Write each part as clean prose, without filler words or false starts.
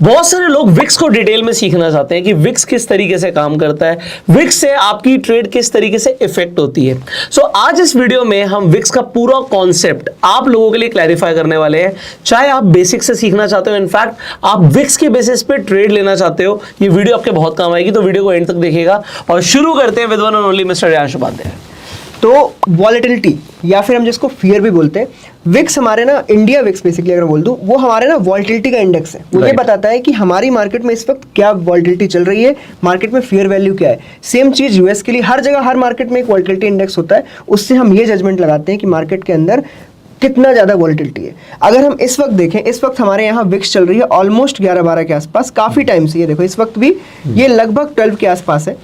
बहुत सारे लोग विक्स को डिटेल में सीखना चाहते हैं कि विक्स किस तरीके से काम करता है, विक्स से आपकी ट्रेड किस तरीके से इफेक्ट होती है। सो आज इस वीडियो में हम विक्स का पूरा कॉन्सेप्ट आप लोगों के लिए क्लैरिफाई करने वाले हैं। चाहे आप बेसिक से सीखना चाहते हो, इनफैक्ट आप विक्स के बेसिस पे ट्रेड लेना चाहते हो, ये वीडियो आपके बहुत काम आएगी, तो वीडियो को एंड तक देखिएगा। और शुरू करते हैं with one and only mister Riyansh Upadhyay. तो वॉलेटिलिटी या फिर हम जिसको फियर भी बोलते हैं, विक्स हमारे ना, इंडिया विक्स बेसिकली अगर बोल दूं, वो हमारे ना वॉलेटिलिटी का इंडेक्स है। वो ये बताता है कि हमारी मार्केट में इस वक्त क्या वॉलेटिलिटी चल रही है, मार्केट में फेयर वैल्यू क्या है। सेम चीज यूएस के लिए, हर जगह हर मार्केट में एक वॉलेटिलिटी इंडेक्स होता है। उससे हम ये जजमेंट लगाते हैं कि मार्केट के अंदर कितना ज़्यादा वॉलेटिलिटी है। अगर हम इस वक्त देखें, इस वक्त हमारे यहाँ विक्स चल रही है ऑलमोस्ट 11-12 के आसपास, काफ़ी टाइम से। ये देखो इस वक्त भी ये लगभग 12 के आसपास है।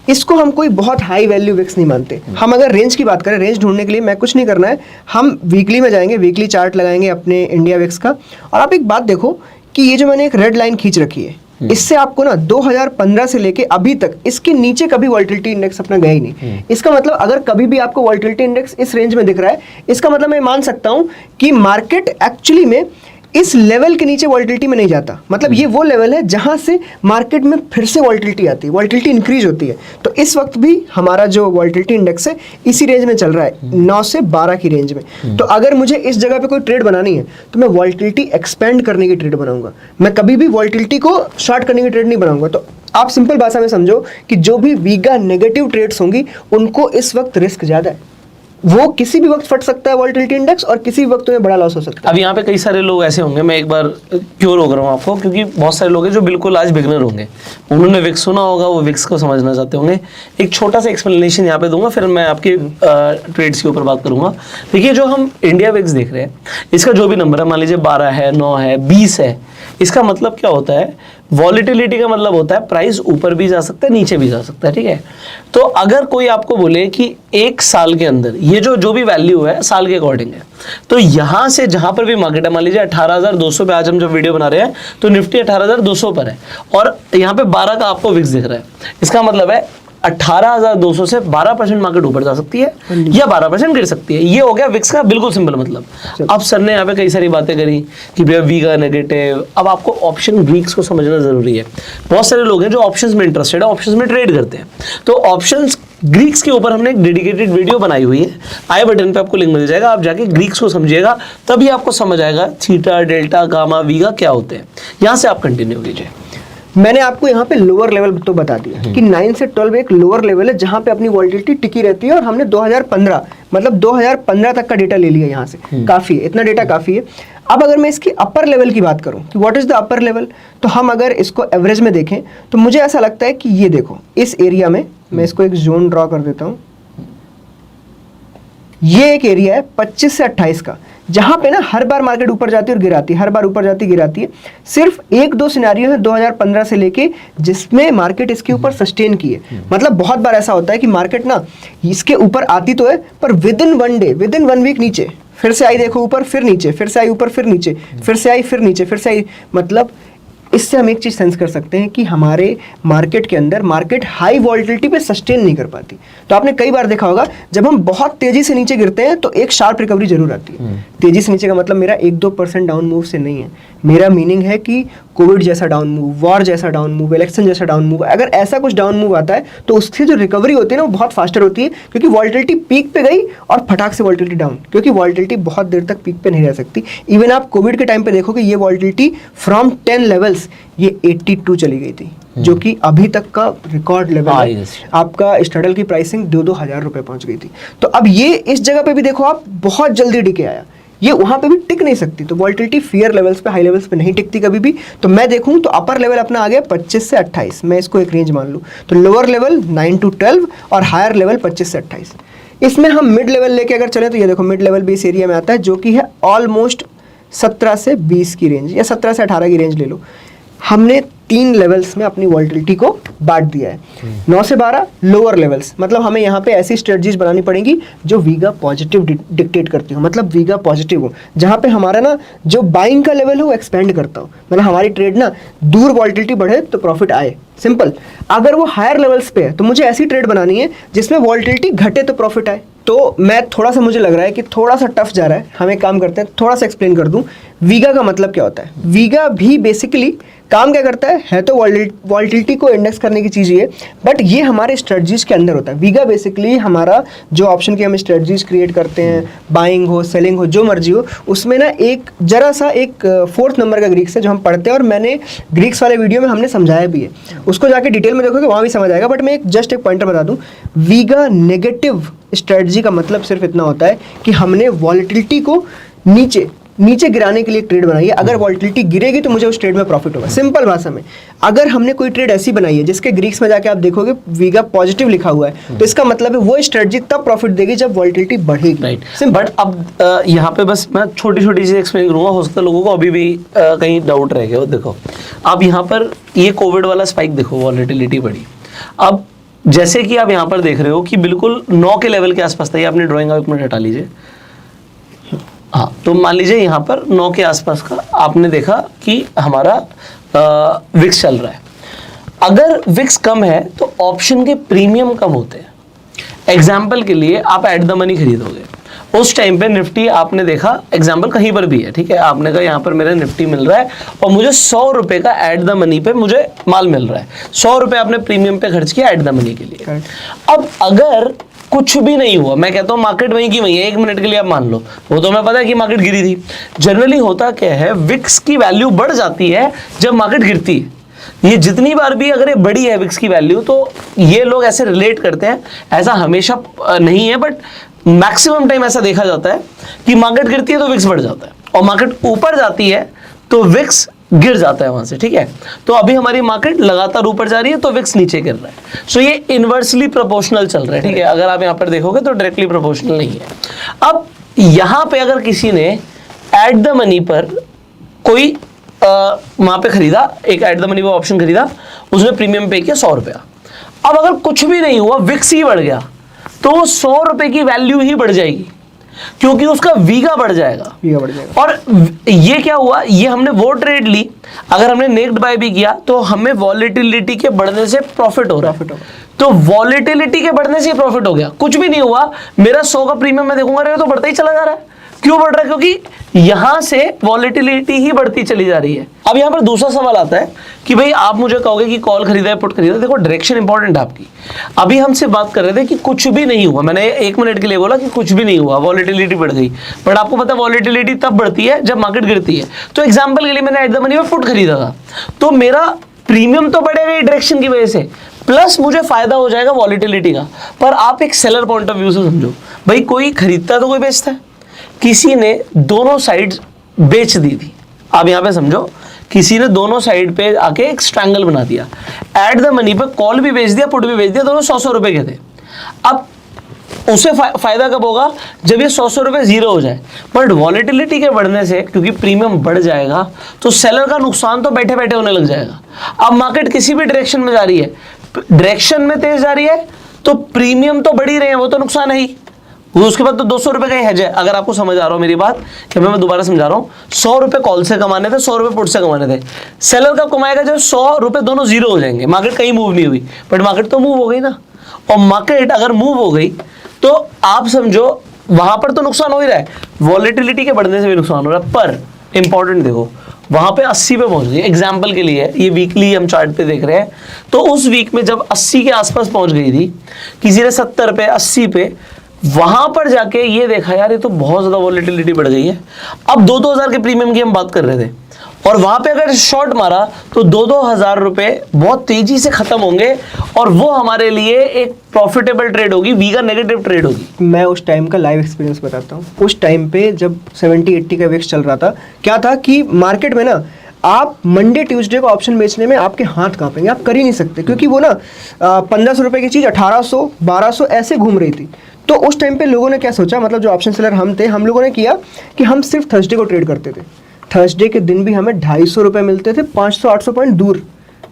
इसको हम कोई बहुत हाई वैल्यू विक्स नहीं मानते। हम अगर रेंज की बात करें, रेंज ढूंढने के लिए मैं कुछ नहीं करना है, हम वीकली में जाएंगे, वीकली चार्ट लगाएंगे अपने इंडिया विक्स का। और आप एक बात देखो कि ये जो मैंने एक रेड लाइन खींच रखी है, इससे आपको ना 2015 से लेके अभी तक इसके नीचे कभी वॉलेटिलिटी इंडेक्स अपना गया ही नहीं। इसका मतलब अगर कभी भी आपको वॉलेटिलिटी इंडेक्स इस रेंज में दिख रहा है, इसका मतलब मैं मान सकता हूं कि मार्केट एक्चुअली में इस लेवल के नीचे वॉलेटिलिटी में नहीं जाता। मतलब ये वो लेवल है जहां से मार्केट में फिर से वॉलेटिलिटी आती है, वॉलेटिलिटी इंक्रीज होती है। तो इस वक्त भी हमारा जो वॉलेटिलिटी इंडेक्स है इसी रेंज में चल रहा है, 9 से 12 की रेंज में। तो अगर मुझे इस जगह पे कोई ट्रेड बनानी है तो मैं वॉलेटिलिटी एक्सपेंड करने की ट्रेड बनाऊंगा। मैं कभी भी वॉलेटिलिटी को शॉर्ट करने की ट्रेड नहीं बनाऊंगा। तो आप सिंपल भाषा में समझो कि जो भी वीगा नेगेटिव ट्रेड्स होंगी उनको इस वक्त रिस्क ज्यादा है। वो किसी भी वक्त फट सकता है वॉलेटिलिटी इंडेक्स, और किसी भी वक्त तुम्हें बड़ा लॉस हो सकता है। अब यहाँ पे कई सारे लोग ऐसे होंगे, मैं एक बार क्यों रोक रहा हूँ आपको, क्योंकि बहुत सारे लोग हैं जो बिल्कुल आज बिगनर होंगे, उन्होंने विक्स सुना होगा, वो विक्स को समझना चाहते होंगे। एक छोटा सा एक्सप्लेनेशन यहाँ पे दूंगा, फिर मैं आपके ट्रेड्स के ऊपर बात करूंगा। देखिए, जो हम इंडिया विक्स देख रहे हैं, इसका जो भी नंबर है, मान लीजिए 12 है, 9 है, 20 है, इसका मतलब क्या होता है? वॉलेटिलिटी का मतलब होता है प्राइस ऊपर भी जा सकता है, नीचे भी जा सकता है, ठीक है। तो अगर कोई आपको बोले कि एक साल के अंदर ये जो भी वैल्यू है साल के अकॉर्डिंग है, तो यहां से जहां पर भी मार्केट है, मान लीजिए 18,200 पे आज हम जब वीडियो बना रहे हैं तो निफ्टी 18,200 पर है, और यहाँ पे 12 का आपको विक्स दिख रहा है, इसका मतलब है 18,200 से 12% मार्केट ऊपर जा सकती है या 12% गिर सकती है। ये हो गया विक्स का बिल्कुल सिंपल मतलब। अब सर ने यहाँ पे कई सारी बातें करी कि भैया वीगा नेगेटिव। अब आपको ऑप्शन ग्रीक्स को समझना जरूरी है। बहुत सारे लोग हैं जो ऑप्शंस में इंटरेस्टेड है, ऑप्शंस में ट्रेड करते हैं। तो ऑप्शंस ग्रीक्स के ऊपर हमने एक डेडिकेटेड वीडियो बनाई हुई है, आई बटन पे आपको लिंक मिल जाएगा, आप जाके ग्रीक्स को समझिएगा, तभी आपको समझ आएगा थीटा, डेल्टा, गामा, वीगा क्या होते हैं। यहाँ से आप कंटिन्यू कीजिए। मैंने आपको यहाँ पे लोअर लेवल तो बता दिया कि 9 से 12 एक लोअर लेवल है जहाँ पे अपनी वॉलेटिलिटी टिकी रहती है, और हमने 2015 मतलब 2015 तक का डेटा ले लिया यहाँ से। काफ़ी है, इतना डेटा काफ़ी है। अब अगर मैं इसकी अपर लेवल की बात करूँ कि what is the upper level, तो हम अगर इसको एवरेज में देखें तो मुझे ऐसा लगता है कि ये देखो इस एरिया में, मैं इसको एक जोन ड्रॉ कर देता हूँ, ये एक एरिया है 25 से 28 का, जहां पे ना हर बार मार्केट ऊपर जाती है और गिराती है, हर बार ऊपर जाती गिराती है। सिर्फ 1-2 सिनेरियो है 2015 से लेके जिसमें मार्केट इसके ऊपर सस्टेन की है। मतलब बहुत बार ऐसा होता है कि मार्केट ना इसके ऊपर आती तो है, पर within 1 day, within 1 week नीचे, फिर से आई देखो ऊपर, फिर नीचे, फिर से आई ऊपर, फिर नीचे, फिर से आई, फिर नीचे, फिर से आई। मतलब इससे हम एक चीज़ सेंस कर सकते हैं कि हमारे मार्केट के अंदर मार्केट हाई वॉलेटिलिटी पे सस्टेन नहीं कर पाती। तो आपने कई बार देखा होगा जब हम बहुत तेजी से नीचे गिरते हैं तो एक शार्प रिकवरी जरूर आती है। तेजी से नीचे का मतलब मेरा 1-2% डाउन मूव से नहीं है, मेरा मीनिंग है कि कोविड जैसा डाउन मूव, वॉर जैसा डाउन मूव, इलेक्शन जैसा डाउन मूव, अगर ऐसा कुछ डाउन मूव आता है तो उसकी जो रिकवरी होती है ना वो बहुत फास्टर होती है, क्योंकि वॉलेटिलिटी पीक पे गई और फटाक से वॉलेटिलिटी डाउन, क्योंकि वॉलेटिलिटी बहुत देर तक पीक पे नहीं रह सकती। इवन आप कोविड के टाइम पे देखोगे ये वॉलेटिलिटी फ्रॉम 10 लेवल्स ये 82 चली गई थी, जो कि अभी तक का रिकॉर्ड लेवल है। आपका स्टडल की प्राइसिंग 2-2 हज़ार रुपए पहुंच गई थी। तो अब ये इस जगह पे भी देखो आप, बहुत जल्दी डिके आया, ये वहां पे भी टिक नहीं सकती। तो वॉलेटिलिटी फियर लेवल्स पे, हाई लेवल्स पे नहीं टिकती कभी भी। तो मैं देखूं तो अपर लेवल अपना आ गया 25 से 28, मैं इसको एक रेंज मान लूं। तो लोअर लेवल 9 to 12 और हायर लेवल 25 से 28। इसमें हम मिड लेवल लेके अगर चले तो ये देखो मिड लेवल भी इस एरिया में आता है, जो कि है ऑलमोस्ट 17 से 20 की रेंज या 17 से 18 की रेंज ले लो। हमने 3 लेवल्स में अपनी वॉलेटिलिटी को बांट दिया है। 9 से 12 लोअर लेवल्स, मतलब हमें यहाँ पे ऐसी स्ट्रेटजीज बनानी पड़ेंगी जो वीगा पॉजिटिव डिक्टेट करती हो, मतलब वीगा पॉजिटिव हो, जहाँ पे हमारा ना जो बाइंग का लेवल हो वो एक्सपेंड करता हो, मतलब हमारी ट्रेड ना दूर वॉलेटिलिटी बढ़े तो प्रॉफिट आए, सिंपल। अगर वो हायर लेवल्स पे है तो मुझे ऐसी ट्रेड बनानी है जिसमें वॉलेटिलिटी घटे तो प्रॉफिट आए। तो मैं थोड़ा सा, मुझे लग रहा है कि थोड़ा सा टफ जा रहा है, हम एक काम करते हैं थोड़ा सा एक्सप्लेन कर दूं। वीगा का मतलब क्या होता है? वीगा भी बेसिकली काम क्या करता है तो वॉलिटिलिटी को इंडेक्स करने की चीज़ ये, बट ये हमारे स्ट्रेटजीज के अंदर होता है। वीगा बेसिकली हमारा जो ऑप्शन की हम स्ट्रेटजीज क्रिएट करते हैं, बाइंग हो सेलिंग हो जो मर्जी हो, उसमें ना एक जरा सा एक 4th नंबर का ग्रीक्स है जो हम पढ़ते हैं, और मैंने ग्रीक्स वाले वीडियो में हमने समझाया भी है, उसको जाके डिटेल में देखोगे वहाँ भी समझ आएगा। बट मैं जस्ट एक पॉइंटर बता दूँ, वीगा नेगेटिव स्ट्रेटजी का मतलब सिर्फ इतना होता है कि हमने वॉलिटिलिटी को नीचे गिराने के लिए ट्रेड बनाई है। अगर वॉलिटिलिटी गिरेगी तो मुझे उस ट्रेड में प्रॉफिट होगा। सिंपल भाषा में, अगर हमने कोई ट्रेड ऐसी बनाई है जिसके ग्रीक्स में जाके आप देखोगे वीगा पॉजिटिव लिखा हुआ है, तो इसका मतलब है वो स्ट्रेटजी तब प्रॉफिट देगी जब वॉलिटिलिटी बढ़ेगी। राइट। बट अब यहाँ पे बस मैं छोटी छोटी चीज़ एक्सप्लेन करूँगा, हो सकता है लोगों को अभी भी कहीं डाउट रह गया हो। देखो आप यहाँ पर ये कोविड वाला स्पाइक देखो, वॉलिटिलिटी बढ़ी। अब जैसे कि आप यहाँ पर देख रहे हो कि बिल्कुल 9 के लेवल के आसपास था, ये आपने ड्राइंग एक मिनट हटा लीजिए। हाँ, तो मान लीजिए यहाँ पर 9 के आसपास का आपने देखा कि हमारा विक्स चल रहा है। अगर विक्स कम है तो ऑप्शन के प्रीमियम कम होते हैं। एग्जाम्पल के लिए आप एट द मनी खरीदोगे, उस टाइम पे निफ्टी आपने देखा, एग्जाम्पल कहीं पर भी है, ठीक है, आपने कहा यहाँ पर मेरा निफ्टी मिल रहा है और मुझे 100 रुपए का एट द मनी पे मुझे माल मिल रहा है। 100 रुपए आपने प्रीमियम पे खर्च किया एट द मनी के लिए। अब अगर कुछ भी नहीं हुआ, मैं कहता हूँ मार्केट वहीं की वहीं है, 1 मिनट के लिए आप मान लो, वो तो हमें पता है कि मार्केट गिरी थी। जनरली होता क्या है, विक्स की वैल्यू बढ़ जाती है जब मार्केट गिरती है। ये जितनी बार भी अगर ये बड़ी है विक्स की वैल्यू, तो ये लोग ऐसे रिलेट करते हैं, ऐसा हमेशा नहीं है बट मैक्सिमम टाइम ऐसा देखा जाता है कि मार्केट गिरती है तो विक्स बढ़ जाता है, और मार्केट ऊपर जाती है तो विक्स गिर जाता है वहां से, ठीक है। तो अभी हमारी मार्केट लगातार ऊपर जा रही है तो विक्स नीचे गिर रहा है। सो ये इनवर्सली प्रोपोर्शनल चल रहा है, ठीक है। अगर आप यहाँ पर देखोगे तो डायरेक्टली प्रोपोर्शनल नहीं है। अब यहाँ पे अगर किसी ने एट द मनी पर कोई वहां पे खरीदा, एक एट द मनी पर ऑप्शन खरीदा, उसने प्रीमियम पे किया 100 रुपया। अब अगर कुछ भी नहीं हुआ, विक्स ही बढ़ गया, तो 100 रुपए की वैल्यू ही बढ़ जाएगी, क्योंकि उसका वीगा बढ़ जाएगा। और ये क्या हुआ, ये हमने वो ट्रेड ली, अगर हमने नेक्ड बाय भी किया तो हमें वॉलेटिलिटी के बढ़ने से प्रॉफिट हो रहा है। तो वॉलेटिलिटी के बढ़ने से प्रॉफिट हो गया। कुछ भी नहीं हुआ, मेरा 100 का प्रीमियम मैं देखूंगा रे तो बढ़ता ही चला जा रहा है। क्यों बढ़ रहा है? क्योंकि यहां से वॉलेटिलिटी ही बढ़ती चली जा रही है। अब यहां पर दूसरा सवाल आता है कि भाई आप मुझे कहोगे कि कॉल खरीदा है पुट खरीदा, देखो डायरेक्शन इंपॉर्टेंट है आपकी। अभी हमसे बात कर रहे थे कि कुछ भी नहीं हुआ, मैंने 1 मिनट के लिए बोला कि कुछ भी नहीं हुआ, वॉलेटिलिटी बढ़ गई, बट आपको पता है वॉलेटिलिटी तब बढ़ती है जब मार्केट गिरती है। तो एग्जाम्पल के लिए मैंने एट द मनी में पुट खरीदा था, तो मेरा प्रीमियम तो बढ़ेगा डायरेक्शन की वजह से, प्लस मुझे फायदा हो जाएगा वॉलेटिलिटी का। पर आप एक सेलर पॉइंट ऑफ व्यू से समझो, भाई कोई खरीदता तो कोई बेचता है, किसी ने दोनों साइड बेच दी थी। आप यहां पे समझो, किसी ने दोनों साइड पे आके एक स्ट्रैंगल बना दिया, एट द मनी पे कॉल भी बेच दिया पुट भी बेच दिया, दोनों 100 रुपए के थे। अब उसे फायदा कब होगा? जब ये 100 रुपए जीरो हो जाए। बट वॉलेटिलिटी के बढ़ने से, क्योंकि प्रीमियम बढ़ जाएगा, तो सेलर का नुकसान तो बैठे बैठे होने लग जाएगा। अब मार्केट किसी भी डायरेक्शन में जा रही है, डायरेक्शन में तेज जा रही है तो प्रीमियम तो बढ़ ही रहे हैं, वो तो नुकसान है ही। उसके बाद तो 200 रुपए का ही हेज है। अगर आपको समझ आ रहा हो मेरी बात, कि मैं दोबारा समझा रहा हूँ, 100 रुपए कॉल से कमाने थे, 100 रुपए पुट से कमाने थे। सेलर कब कमाएगा? जब 100 रुपए दोनों जीरो हो जाएंगे, मार्केट कहीं मूव नहीं हुई, बट मार्केट तो मूव हो गई ना। और मार्केट अगर मूव हो गई तो आप समझो वहां पर तो नुकसान हो ही रहा है, वॉलेटिलिटी के बढ़ने से भी नुकसान हो रहा है। पर इंपॉर्टेंट देखो, वहां पे 80 पे पहुंच गई। एग्जाम्पल के लिए ये वीकली हम चार्ट पे देख रहे हैं, तो उस वीक में जब 80 के आसपास पहुंच गई थी, किसी ने 70 पे 80 पे, वहां पर जाके ये देखा यार ये तो बहुत ज्यादा वॉलेटिलिटी बढ़ गई है। अब 2-2 हजार के प्रीमियम की हम बात कर रहे थे, और वहां पे अगर शॉर्ट मारा तो 2-2 हजार रुपए बहुत तेजी से खत्म होंगे, और वो हमारे लिए एक प्रॉफिटेबल ट्रेड होगी, वीगा नेगेटिव ट्रेड होगी। मैं उस टाइम का लाइव एक्सपीरियंस बताता हूँ। उस टाइम पे जब 70-80 का विक्स चल रहा था, क्या था कि मार्केट में ना आप मंडे ट्यूसडे को ऑप्शन बेचने में आपके हाथ कांपेंगे, आप कर ही नहीं सकते, क्योंकि वो ना 1500 रुपए की चीज़ 1800 1200 ऐसे घूम रही थी। तो उस टाइम पे लोगों ने क्या सोचा, मतलब जो ऑप्शन सेलर हम थे, हम लोगों ने किया कि हम सिर्फ थर्सडे को ट्रेड करते थे। थर्सडे के दिन भी हमें 250 रुपये मिलते थे, 500-800 पॉइंट दूर।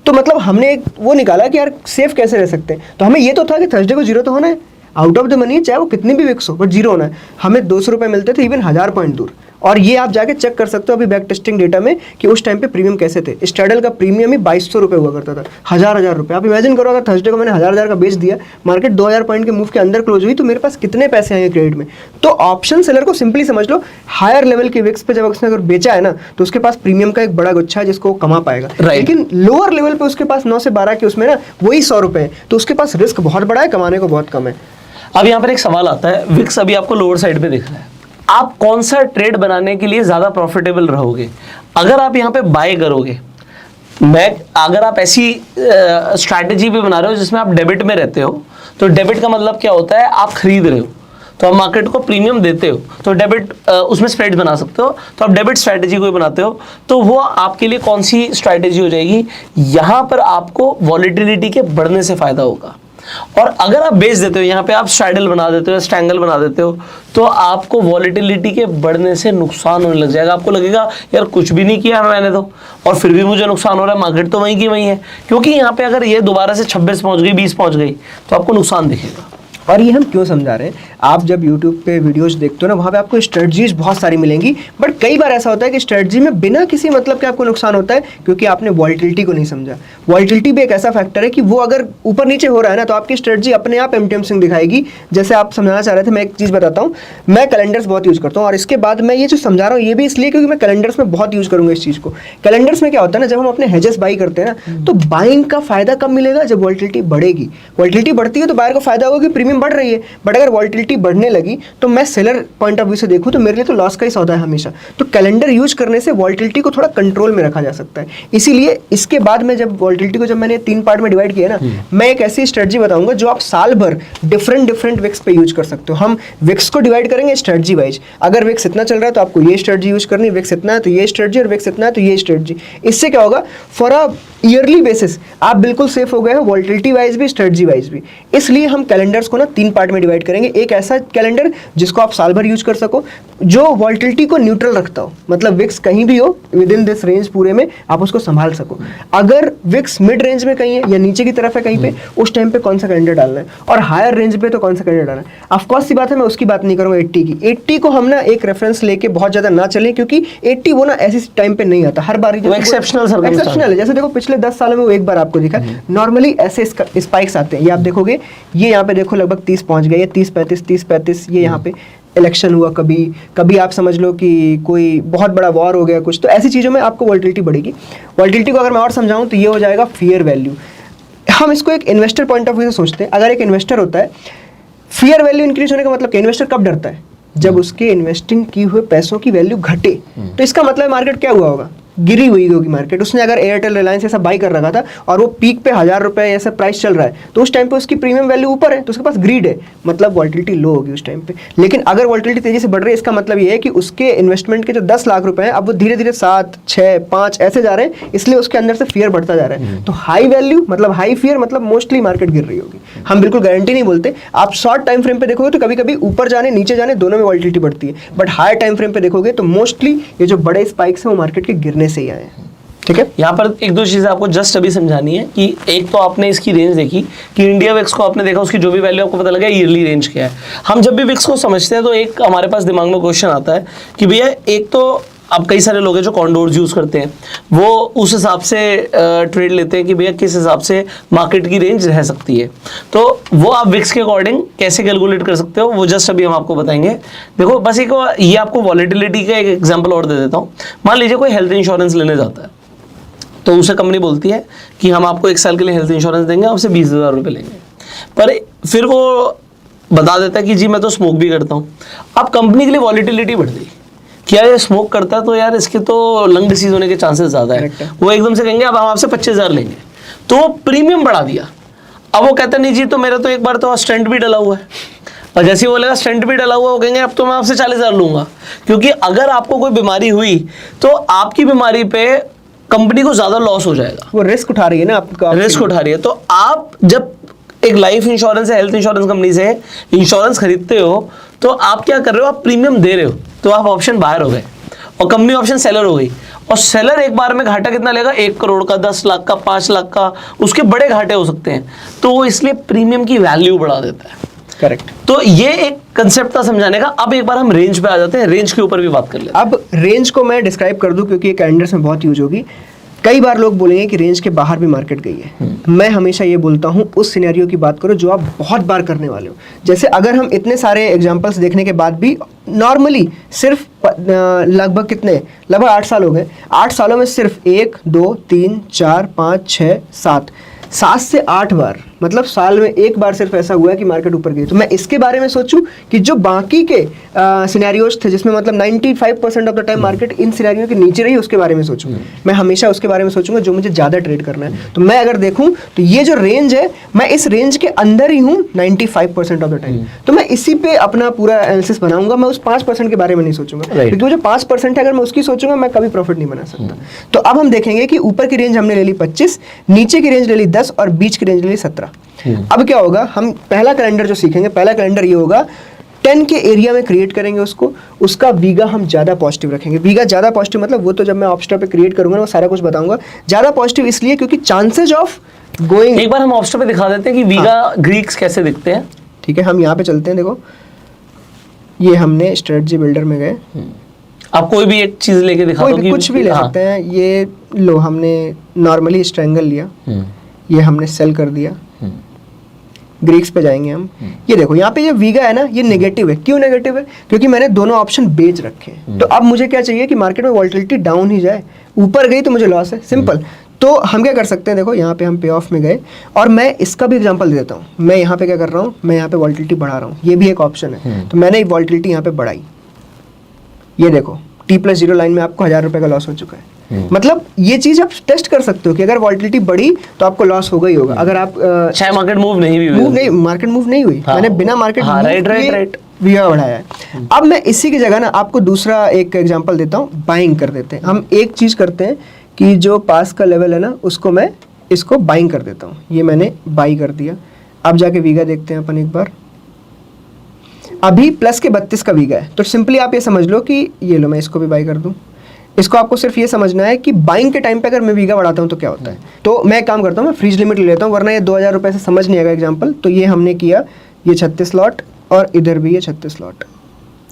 तो मतलब हमने एक वो निकाला कि यार सेफ कैसे रह सकते हैं। तो हमें ये तो था कि थर्सडे को जीरो तो होना है, आउट ऑफ द मनी, चाहे वो कितनी भी विक्स हो, बट जीरो होना है। हमें 200 रुपये मिलते थे, इवन 1000 पॉइंट दूर। और ये आप जाके चेक कर सकते हो अभी बैक टेस्टिंग डेटा में कि उस टाइम पे प्रीमियम कैसे थे। स्ट्रैडल का प्रीमियम ही 2200 रुपये हुआ करता था, हजार रुपये। आप इमेजिन करो अगर थर्सडे को मैंने हजार का बेच दिया, मार्केट 2000 पॉइंट के मूव के अंदर क्लोज हुई, तो मेरे पास कितने पैसे आएंगे क्रेडिट में। तो ऑप्शन सेलर को सिंपली समझ लो, हायर लेवल के विक्स पे जब उसने अगर बेचा है ना, तो उसके पास प्रीमियम का एक बड़ा गुच्छा है जिसको वो कमा पाएगा। लेकिन लोअर लेवल पे उसके पास 9 से 12 के उसमें ना वही 100 रुपये है, तो उसके पास रिस्क बहुत बड़ा है, कमाने को बहुत कम है। अब यहाँ पर एक सवाल आता है, विक्स अभी आपको लोअर साइड पे दिख रहा है, आप कौन सा ट्रेड बनाने के लिए ज्यादा प्रॉफिटेबल रहोगे? अगर आप यहाँ पे बाय करोगे, अगर आप ऐसी स्ट्रैटेजी भी बना रहे हो जिसमें आप डेबिट में रहते हो, तो डेबिट का मतलब क्या होता है, आप खरीद रहे हो तो आप मार्केट को प्रीमियम देते हो, तो डेबिट उसमें स्प्रेड बना सकते हो, तो आप डेबिट स्ट्रैटेजी कोई बनाते हो, तो वो आपके लिए कौन सी स्ट्रैटेजी हो जाएगी? यहाँ पर आपको वॉलेटिलिटी के बढ़ने से फायदा होगा। और अगर आप बेच देते हो, यहाँ पे आप स्ट्रैडल बना देते हो, स्ट्रैंगल बना देते हो, तो आपको वॉलेटिलिटी के बढ़ने से नुकसान होने लग जाएगा। आपको लगेगा यार कुछ भी नहीं किया मैंने तो, और फिर भी मुझे नुकसान हो रहा है, मार्केट तो वहीं की वहीं है। क्योंकि यहाँ पे अगर ये दोबारा से 26 पहुंच गई, 20 पहुंच गई, तो आपको नुकसान दिखेगा। और ये हम क्यों समझा रहे हैं, आप जब YouTube पे वीडियोस देखते हो ना, वहाँ पे आपको स्ट्रेटजीज बहुत सारी मिलेंगी, बट कई बार ऐसा होता है कि स्ट्रेटजी में बिना किसी मतलब के आपको नुकसान होता है, क्योंकि आपने वॉलेटिलिटी को नहीं समझा। वॉलेटिलिटी भी एक ऐसा फैक्टर है कि वो अगर ऊपर नीचे हो रहा है ना, तो आपकी स्ट्रेटजी अपने आप एमटीएम सिंह दिखाएगी। जैसे आप समझाना चाह रहे थे, मैं एक चीज़ बताता हूँ, मैं कैलेंडर्स बहुत यूज़ करता हूँ, और इसके बाद मैं ये जो समझा रहा हूँ ये भी इसलिए क्योंकि मैं कैलेंडर्स में बहुत यूज़ करूँगा इस चीज़ को। कैलेंडर्स में क्या होता है ना, जब हम अपने हेजेस बाई करते हैं ना, तो बाइंग का फायदा कब मिलेगा? जब वॉलेटिलिटी बढ़ेगी। वॉलेटिलिटी बढ़ती है तो बायर को फायदा होगा कि प्रीमियम बढ़ रही है, बट अगर वॉलेटिलिटी बढ़ने लगी तो मैं सेलर पॉइंट ऑफ व्यू से देखूं तो मेरे लिए तो लॉस का ही सौदा है हमेशा। तो कैलेंडर यूज करने से वॉलेटिलिटी को थोड़ा कंट्रोल में रखा जा सकता है। इसीलिए इसके बाद में जब वॉलेटिलिटी को जब मैंने 3 पार्ट में डिवाइड किया ना, मैं एक ऐसी स्ट्रेटजी बताऊंगा जो आप साल भर डिफरेंट विक्स पे यूज कर सकते हो। हम विक्स को डिवाइड करेंगे स्ट्रेटजी वाइज। अगर विक्स इतना चल रहा है तो आपको ये स्ट्रेटजी यूज करनी, विक्स इतना है तो ये स्ट्रेटजी, और विक्स इतना है तो ये स्ट्रेटजी। इससे क्या होगा, फॉर अ ईयरली बेसिस आप बिल्कुल सेफ हो गए हो, वॉलेटिलिटी वाइज भी, स्ट्रेटजी वाइज भी। इसलिए हम कैलेंडर्स को ना 3 पार्ट में डिवाइड करेंगे। एक ऐसा कैलेंडर जिसको आप साल भर यूज कर सको, जो वॉलेटिलिटी को न्यूट्रल रखता हो, मतलब विक्स कहीं भी हो विद इन दिस रेंज पूरे में आप उसको संभाल सको। अगर विक्स मिड रेंज में कहीं है या नीचे की तरफ है कहीं पे, उस टाइम पे कौन सा कैलेंडर डालना है, और हायर रेंज पे तो कौन सा कैलेंडर डालना है। ऑफकोर्स सी बात है, मैं उसकी बात नहीं करूँगा 80 की। 80 को हम ना एक रेफरेंस लेके बहुत ज़्यादा ना चलें, क्योंकि 80 वो ना ऐसी टाइम पे नहीं आता, हर बार एक्सेप्शनल है। जैसे देखो पिछले 10 सालों में वो एक बार आपको दिखा, नॉर्मली ऐसे स्पाइक्स आते हैं। ये आप देखोगे, ये यहाँ पे देखो लगभग 30 पहुंच गया, ये 30-35 ये यहाँ पे इलेक्शन हुआ, कभी आप समझ लो कि कोई बहुत बड़ा वॉर हो गया कुछ, तो ऐसी चीज़ों में आपको वॉलेटिलिटी बढ़ेगी। वॉलेटिलिटी को अगर मैं और समझाऊं तो ये हो जाएगा फियर वैल्यू। हम इसको एक इन्वेस्टर पॉइंट ऑफ व्यू से सोचते हैं। अगर एक इन्वेस्टर होता है, फियर वैल्यू इंक्रीज होने का मतलब कि इन्वेस्टर कब डरता है? जब उसके इन्वेस्टिंग किए हुए पैसों की वैल्यू घटे। तो इसका मतलब मार्केट क्या हुआ होगा, गिरी हुई होगी मार्केट। उसने अगर एयरटेल, रिलायंस ऐसा बाई कर रखा था और वो पीक पे 1000 रुपये ऐसा प्राइस चल रहा है, तो उस टाइम पे उसकी प्रीमियम वैल्यू ऊपर है, तो उसके पास ग्रीड है, मतलब वॉलेटिलिटी लो होगी उस टाइम पे। लेकिन अगर वॉलेटिलिटी तेजी से बढ़ रही है, इसका मतलब ये है कि उसके इन्वेस्टमेंट के जो 10 लाख रुपए हैं, अब वो धीरे धीरे 7, 6, 5 ऐसे जा रहे हैं, इसलिए उसके अंदर से फियर बढ़ता जा रहा है। तो हाई वैल्यू मतलब हाई फियर मतलब मोस्टली मार्केट गिर रही होगी। हम बिल्कुल गारंटी नहीं बोलते। आप शॉर्ट टाइम फ्रेम पे देखोगे तो कभी कभी ऊपर जाने नीचे जाने दोनों में वॉलेटिलिटी बढ़ती है, बट हाई टाइम फ्रेम पे देखोगे तो मोस्टली ये जो बड़े स्पाइक्स हैं वो मार्केट के गिरने से ही आए हैं। ठीक है, यहाँ पर एक दो चीज़ें आपको जस्ट अभी समझानी है कि एक तो आपने इसकी रेंज देखी कि इंडिया विक्स को आपने देखा, उसकी जो भी वैल्यू आपको पता लगा ईयरली रेंज क्या है। हम जब भी विक्स को समझते हैं तो एक हमारे पास दिमाग में क्वेश्चन आता है कि भैया एक तो अब कई सारे लोग हैं जो कॉन्डोर्स यूज़ करते हैं, वो उस हिसाब से ट्रेड लेते हैं कि भैया किस हिसाब से मार्केट की रेंज रह सकती है। तो वो आप विक्स के अकॉर्डिंग कैसे कैलकुलेट कर सकते हो, वो जस्ट अभी हम आपको बताएंगे। देखो बस एक ये आपको वॉलेटिलिटी का एक एग्जाम्पल और दे देता हूँ। मान लीजिए कोई हेल्थ इंश्योरेंस लेने जाता है, तो उसे कंपनी बोलती है कि हम आपको 1 साल के लिए हेल्थ इंश्योरेंस देंगे, आपसे 20,000 रुपये लेंगे, पर फिर वो बता देता है कि जी मैं तो स्मोक भी करता हूँ। अब कंपनी के लिए वॉलेटिलिटी बढ़ गई कि यार ये स्मोक करता है तो यार इसके तो लंग डिसीज होने के चांसेस ज़्यादा है। वो एकदम से कहेंगे अब हम आपसे 25,000 लेंगे, तो वो प्रीमियम बढ़ा दिया। अब वो कहता नहीं जी तो मेरा तो एक बार तो स्टेंट भी डला हुआ है, और जैसे ही बोलेगा स्टेंट भी डला हुआ, वो कहेंगे अब तो मैं आपसे 40,000 लूँगा। क्योंकि अगर आपको कोई बीमारी हुई तो आपकी बीमारी पे कंपनी को ज़्यादा लॉस हो जाएगा, वो रिस्क उठा रही है ना, आपका रिस्क उठा रही है। तो आप जब एक लाइफ इंश्योरेंस या हेल्थ इंश्योरेंस कंपनी से इंश्योरेंस खरीदते हो तो आप क्या कर रहे हो, आप प्रीमियम दे रहे हो, तो आप ऑप्शन बाहर हो गए और कंपनी ऑप्शन सेलर हो गई। और सेलर एक बार में घाटा कितना लेगा, 1 करोड़ का, 10 लाख का, 5 लाख का, उसके बड़े घाटे हो सकते हैं। तो वो इसलिए प्रीमियम की वैल्यू बढ़ा देता है। करेक्ट। तो ये एक कंसेप्ट था समझाने का। अब एक बार हम रेंज पे आ जाते हैं, रेंज के ऊपर भी बात कर लेते हैं। अब रेंज को मैं डिस्क्राइब कर दूं क्योंकि ये कैलेंडर्स में बहुत यूज होगी। कई बार लोग बोलेंगे कि रेंज के बाहर भी मार्केट गई है। मैं हमेशा ये बोलता हूँ उस सिनेरियो की बात करो जो आप बहुत बार करने वाले हो। जैसे अगर हम इतने सारे एग्जांपल्स देखने के बाद भी नॉर्मली सिर्फ लगभग कितने, लगभग 8 साल हो गए, 8 सालों में सिर्फ 1 2 3 4 5 6 7 से 8 बार, मतलब साल में एक बार सिर्फ ऐसा हुआ है कि मार्केट ऊपर गई। तो मैं इसके बारे में सोचूं कि जो बाकी के सिनेरियोज थे जिसमें मतलब 95% of the time market in scenario के नीचे रही, उसके बारे में सोचूं। मैं हमेशा उसके बारे में सोचूंगा जो मुझे ज़्यादा ट्रेड करना है। तो मैं अगर देखूं तो ये जो रेंज है, मैं इस रेंज के अंदर ही हूँ 95% ऑफ द टाइम। तो मैं इसी पे अपना पूरा एनालिसिस बनाऊंगा। मैं उस 5% के बारे में नहीं सोचूंगा, क्योंकि वो जो 5% है अगर मैं उसकी सोचूंगा मैं कभी प्रॉफिट नहीं बना सकता। तो अब हम देखेंगे कि ऊपर की रेंज हमने ले ली 25, नीचे की रेंज ले ली 10 और बीच की रेंज ले ली 17। अब क्या होगा, हम पहला कैलेंडर जो सीखेंगे, पहला कैलेंडर ये होगा 10 के एरिया में क्रिएट करेंगे उसको, उसका वीगा हम ज़्यादा पॉजिटिव रखेंगे। वीगा ज़्यादा पॉजिटिव मतलब वो तो जब मैं ऑप्स्टर पे क्रिएट करूंगा ना वो सारा कुछ बताऊंगा। ज़्यादा पॉजिटिव इसलिए क्योंकि चांसेज ऑफ गोइंग, एक बार हम ऑप्स्टर पे दिखा देते हैं कि वीगा ग्रीक्स कैसे दिखते हैं। ठीक है, हम यहाँ पे चलते हैं। देखो ये हमने स्ट्रेटजी बिल्डर में गए। आप कोई भी एक चीज लेके दिखा दो कि कुछ भी ले सकते हैं। ये लो, हमने नॉर्मली स्ट्रेंगल लिया, ये हमने सेल कर दिया। ग्रीक्स पे जाएंगे हम। ये देखो यहाँ पे ये वीगा है ना, ये नेगेटिव है। क्यों नेगेटिव है? क्योंकि मैंने दोनों ऑप्शन बेच रखे हैं। तो अब मुझे क्या चाहिए कि मार्केट में वॉल्टिलिटी डाउन ही जाए, ऊपर गई तो मुझे लॉस है, सिंपल। तो हम क्या कर सकते हैं, देखो यहाँ पे हम पे ऑफ में गए और मैं इसका भी एग्जांपल देता हूँ। मैं यहाँ पे क्या कर रहा हूँ, मैं यहाँ पे वॉल्टिलिटी बढ़ा रहा हूँ, ये भी एक ऑप्शन है। तो मैंने वॉल्टिलिटी यहाँ पे बढ़ाई, ये देखो T+0 लाइन में आपको 1000 रुपये का लॉस हो चुका है। मतलब ये चीज आप टेस्ट कर सकते हो कि अगर वॉल्टिलिटी बढ़ी तो आपको लॉस होगा ही होगा। अगर आप चाहे मार्केट मूव नहीं भी हुई, मार्केट मूव नहीं हुई, मैंने बिना मार्केट राइट वीगा बढ़ाया है। अब मैं इसी की जगह ना आपको दूसरा एक एग्जांपल देता हूँ। बाइंग कर देते हैं हम। एक चीज करते हैं कि जो पास का लेवल है ना उसको मैं इसको बाइंग कर देता हूँ। ये मैंने बाई कर दिया। अब जाके वीगा देखते हैं अपन एक बार। अभी प्लस के 32 का वीगा है। तो सिंपली आप ये समझ लो कि ये लो, मैं इसको भी बाई कर दूं। इसको आपको सिर्फ ये समझना है कि बाइंग के टाइम पे अगर मैं वीगा बढ़ाता हूं तो क्या होता है। तो मैं एक काम करता हूं, मैं फ्रीज लिमिट ले लेता हूं, वरना ये 2000 रुपये से समझ नहीं आएगा एग्जाम्पल। तो ये हमने किया, ये 36 लॉट और इधर भी ये 36 लॉट,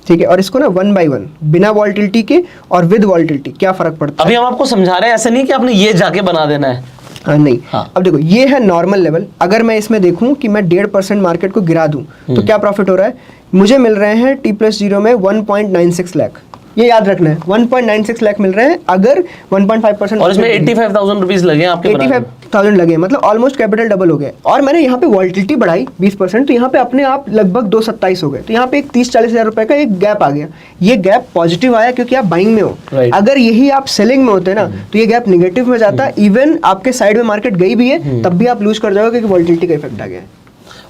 ठीक है। और इसको ना 1 by 1 बिना वॉल्टिलिटी के और विद वॉल्टिलिटी क्या फर्क पड़ता है। अभी हम आपको समझा रहे हैं, ऐसा नहीं कि आपने ये जाके बना देना है। नहीं। हाँ। अब देखो ये है नॉर्मल लेवल। अगर मैं इसमें देखूं कि मैं 1.5% मार्केट को गिरा दूं तो क्या प्रॉफिट हो रहा है, मुझे मिल रहे हैं T+0 में 1.96 लाख। ये याद रखना है, 1.96 लाख मिल रहे हैं अगर 1.5%। और इसमें 85,000 रुपीज लगे आपके, 85,000 लगे, मतलब ऑलमोस्ट कैपिटल डबल हो गए। और मैंने यहाँ पे वॉल्टिलिटी बढ़ाई 20%, तो यहाँ पे अपने आप लगभग 227 हो गए। तो यहाँ पे एक 30-40 हज़ार रुपए का एक गैप आ गया। ये गैप पॉजिटिव आया क्योंकि आप बाइंग में हो। अगर यही आप सेलिंग में होते ना तो ये गैप निगेटिव में जाता। इवन आपके साइड में मार्केट गई भी है तब भी आप लूज कर जाओगे क्योंकि वॉल्टिलिटी का इफेक्ट आ गया है।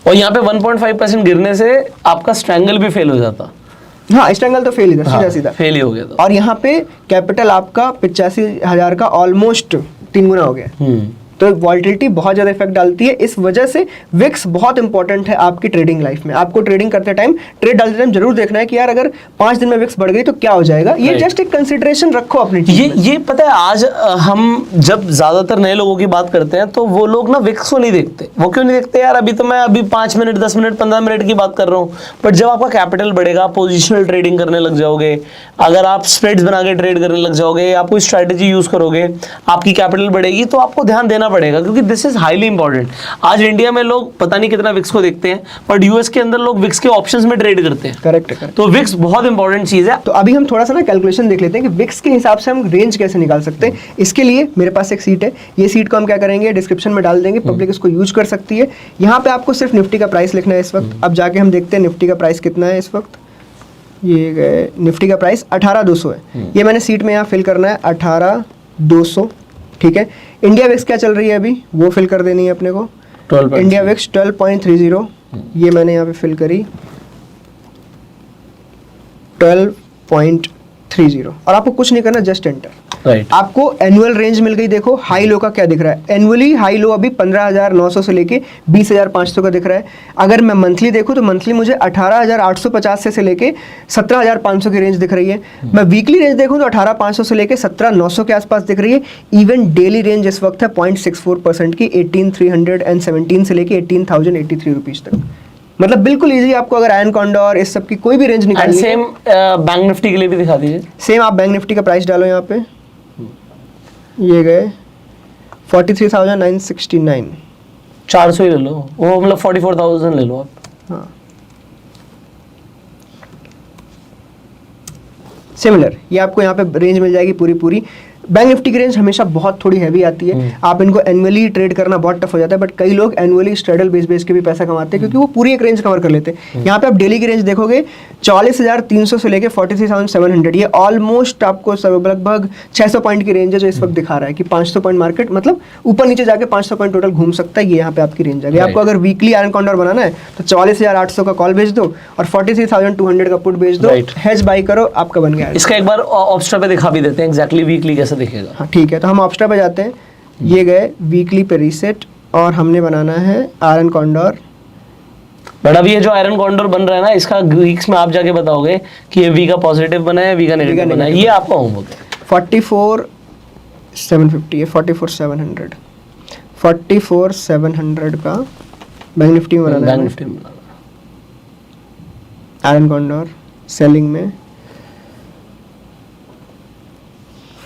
और यहाँ पे 1.5% गिरने से आपका स्ट्रैंगल भी फेल हो जाता। हाँ, स्ट्रैंगल तो फेल ही था, सीधा सीधा फेल ही हो गया था। और यहाँ पे कैपिटल आपका 85,000 का ऑलमोस्ट 3 गुना हो गया। तो वॉल्टिलिटी बहुत ज़्यादा इफेक्ट डालती है। इस वजह से विक्स बहुत इंपॉर्टेंट है आपकी ट्रेडिंग लाइफ में। आपको ट्रेडिंग करते टाइम, ट्रेड डालते टाइम जरूर देखना है कि यार अगर 5 दिन में विक्स बढ़ गई तो क्या हो जाएगा। ये जस्ट एक कंसिडरेशन रखो अपनी चीज में। ये पता है, आज हम जब ज्यादातर नए लोगों की बात करते हैं तो वो लोग ना विक्स को नहीं देखते। वो क्यों नहीं देखते यार, अभी तो मैं अभी 5 मिनट 10 मिनट 15 मिनट की बात कर रहा हूँ। बट जब आपका कैपिटल बढ़ेगा, पोजिशनल ट्रेडिंग करने लग जाओगे, अगर आप स्प्रेड्स बना के ट्रेड करने लग जाओगे, आप कोई स्ट्रैटेजी यूज करोगे, आपकी कैपिटल बढ़ेगी, तो आपको ध्यान देना पड़ेगा क्योंकि दिस इज हाईली इंपॉर्टेंट। आज इंडिया में लोग पता नहीं कितना विक्स को देखते हैं, बट यूएस के अंदर लोग विक्स के ऑप्शंस में ट्रेड करते हैं। करेक्ट है। तो विक्स बहुत इंपॉर्टेंट चीज है। तो अभी हम थोड़ा सा ना कैलकुलेशन देख लेते हैं कि विक्स के हिसाब से हम रेंज कैसे निकाल सकते हैं। इसके लिए मेरे पास एक सीट है, ये सीट को हम क्या करेंगे, डिस्क्रिप्शन में डाल देंगे, पब्लिक इसको यूज कर सकती है। यहाँ पे आपको सिर्फ निफ्टी का प्राइस लिखना है इस वक्त। अब जाके हम देखते हैं निफ्टी का प्राइस कितना है इस वक्त। ये गए, निफ्टी का प्राइस 18,200 है। ये मैंने सीट में यहाँ फिल करना है 18,200, ठीक है। इंडिया विक्स क्या चल रही है अभी, वो फिल कर देनी है अपने को। इंडिया विक्स 12.30, ये मैंने यहाँ पे फिल करी 12.30। और आपको कुछ नहीं करना, जस्ट एंटर। आपको एनुअल रेंज मिल गई। देखो हाई लो का क्या दिख रहा है, एनुअली हाई लो अभी 15,900 से लेके 20,500 का दिख रहा है। अगर मैं मंथली देखूं तो मंथली मुझे 18,850 से लेके 17,500 की रेंज दिख रही है। मैं वीकली रेंज देखूं तो 18,500 से लेके 17,900 के आसपास दिख रही है। इवन डेली रेंज इस वक्त है 0.64% की 18,317 से लेके 18,083 रुपीज तक। मतलब बिल्कुल इजी, आपको अगर आयरन कॉन्डोर इस सब की कोई भी रेंज एंड निकालनी है। सेम बैंक निफ्टी के लिए भी दिखा दीजिए। सेम आप बैंक निफ्टी का प्राइस डालो यहाँ पे, ये गए 43,969। 400 ही ले लो, वो मतलब 44,000 ले लो आप। हाँ सिमिलर, ये आपको यहाँ पे रेंज मिल जाएगी पूरी पूरी। बैंक निफ्टी की रेंज हमेशा बहुत थोड़ी हैवी आती है, आप इनको एनुअली ट्रेड करना बहुत टफ हो जाता है, बट कई लोग एनुअली स्ट्रेडल बेस के भी पैसा कमाते हैं क्योंकि वो पूरी एक रेंज कवर कर लेते हैं। यहाँ पे आप डेली की रेंज देखोगे 44,300 से लेके 43,700, ये ऑलमोस्ट आपको लगभग 600 पॉइंट की रेंज है जो इस वक्त दिखा रहा है कि 500 पॉइंट मार्केट मतलब ऊपर नीचे जाके 500 पॉइंट टोटल घूम सकता है। ये यहाँ पे आपकी रेंज है। आपको अगर वीकली आयरन कॉन्डोर बनाना है तो 44,800 का कॉल भेज दो और 43,200 का पुट भेज दो, हेज बाई करो, आपका बन गया। इसका एक बार ऑप्शन पे दिखा भी देते हैं एग्जैक्टली वीकली कैसे दिखेगा। हाँ ठीक है, तो हम ऑप्शना पे जाते हैं, ये गए वीकली पे रीसेट और हमने बनाना है आयरन कॉन्डोर। बट अब ये जो आयरन कॉन्डोर बन रहा है ना, इसका वीक्स में आप जाके बताओगे कि ये वी का पॉजिटिव बना है, वी का नेगेटिव बना है, ये आपका होमवर्क है। 44,750 है, 44,700 44,700 का बैंक निफ्टी में बनाना बैंक है। निफ्टी में आयरन कॉन्डोर सेलिंग में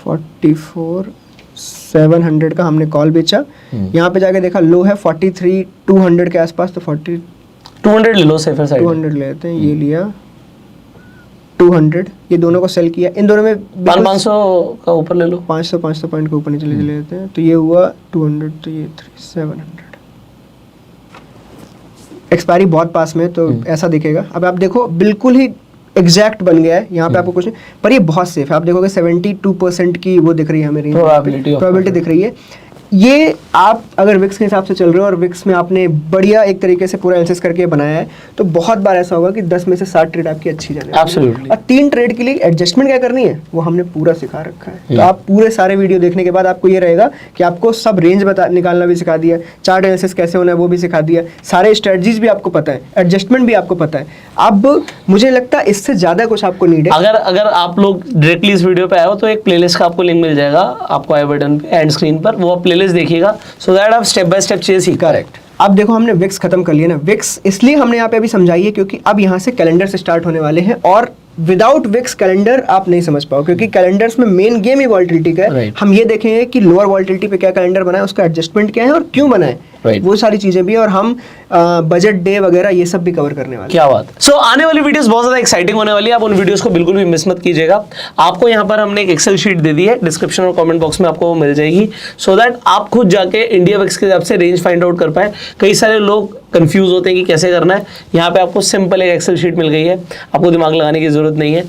44,700 का हमने कॉल बेचा। यहाँ पे जाके देखा लो है 43,200 के आसपास, तो 200 ले लो सेफर साइड। 200 लेते हैं, ये लिया 200, ये दोनों को सेल किया। इन दोनों में 500 का ऊपर ले लो, 500 पॉइंट के ऊपर नीचे ले लेते हैं, तो ये हुआ 200, तो ये 700। एक्सपायरी बहुत पास में, तो ऐसा दिखेगा। अब आप देखो बिल्कुल ही एग्जैक्ट बन गया है, यहाँ पे आपको कुछ नहीं, पर ये बहुत सेफ है। आप देखोगे 72% की वो दिख रही है हमें, प्रोबेबिलिटी दिख रही है। ये आप अगर विक्स के हिसाब से चल रहे हो और विक्स में आपने बढ़िया एक तरीके से पूरा एनालिसिस करके बनाया है, तो बहुत बार ऐसा होगा कि 10 में से 60 ट्रेड आपकी अच्छी जाने। एब्सोल्युटली। और 3 ट्रेड के लिए एडजस्टमेंट क्या करनी है वो हमने पूरा सिखा रखा है। तो आप पूरे सारे वीडियो देखने के बाद आपको ये रहेगा कि आपको सब रेंज निकालना भी सिखा दिया, चार्ट एनालिसिस कैसे होना है वो भी सिखा दिया, सारे स्ट्रेटजीज भी आपको पता है, एडजस्टमेंट भी आपको पता है। अब मुझे लगता है इससे ज्यादा कुछ आपको नीड है। अगर आप लोग डायरेक्टली इस वीडियो पे आए हो तो एक प्लेलिस्ट का आपको लिंक मिल जाएगा आपको आई बटन पे एंड स्क्रीन पर, वो आप प्लेलिस्ट देखिएगा सो दैट आप स्टेप बाय स्टेप चीजें सीख। करेक्ट। अब देखो हमने विक्स खत्म कर लिया ना। विक्स इसलिए हमने यहाँ पे अभी समझाई है क्योंकि अब यहाँ से कैलेंडर से स्टार्ट होने वाले हैं, और विदाउट विक्स कैलेंडर आप नहीं समझ पाओ क्योंकि कैलेंडर्स में मेन गेम ही वॉल्टिलिटी का है। हम ये देखेंगे कि लोअर वॉल्टिलिटी पे क्या कैलेंडर बना है, उसका एडजस्टमेंट क्या है और क्यों बना है, वो सारी चीजें भी, और हम बजट डे वगैरह ये सब भी कवर करने वाले। क्या बात है। सो आने वाली वीडियोस बहुत ज्यादा एक्साइटिंग होने वाली है, आप उन वीडियोस को बिल्कुल भी मिस मत कीजिएगा। आपको यहाँ पर हमने एक एक्सेल शीट दे दी है, डिस्क्रिप्शन और कमेंट बॉक्स में आपको वो मिल जाएगी, सो दैट आप खुद जाके इंडिया विक्स के हिसाब से रेंज फाइंड आउट कर पाए। कई सारे लोग कंफ्यूज होते हैं कि कैसे करना है, यहाँ पे आपको सिंपल एक एक्सेल शीट मिल गई है, आपको दिमाग लगाने की जरूरत नहीं है।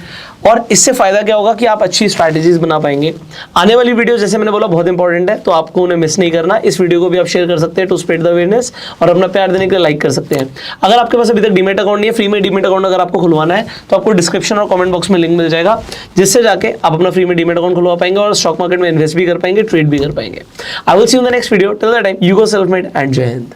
और इससे फायदा क्या होगा कि आप अच्छी स्ट्रैटेजीज बना पाएंगे। आने वाली वीडियो जैसे मैंने बोला बहुत इंपॉर्टेंट है, तो आपको उन्हें मिस नहीं करना। इस वीडियो को भी आप शेयर कर सकते हैं टू स्प्रेड द अवेयरनेस, और अपना प्यार देने के लिए लाइक कर सकते हैं। अगर आपके पास अभी तक डीमेट अकाउंट नहीं है, फ्री में डीमेट अकाउंट अगर आपको खुलवाना है तो आपको डिस्क्रिप्शन और कमेंट बॉक्स में लिंक मिल जाएगा, जिससे जाके आप अपना फ्री में डीमेट अकाउंट खुलवा पाएंगे और स्टॉक मार्केट में इन्वेस्ट भी कर पाएंगे, ट्रेड भी कर पाएंगे। I will see you in the next video. Till the time you go self made and जय हिंद।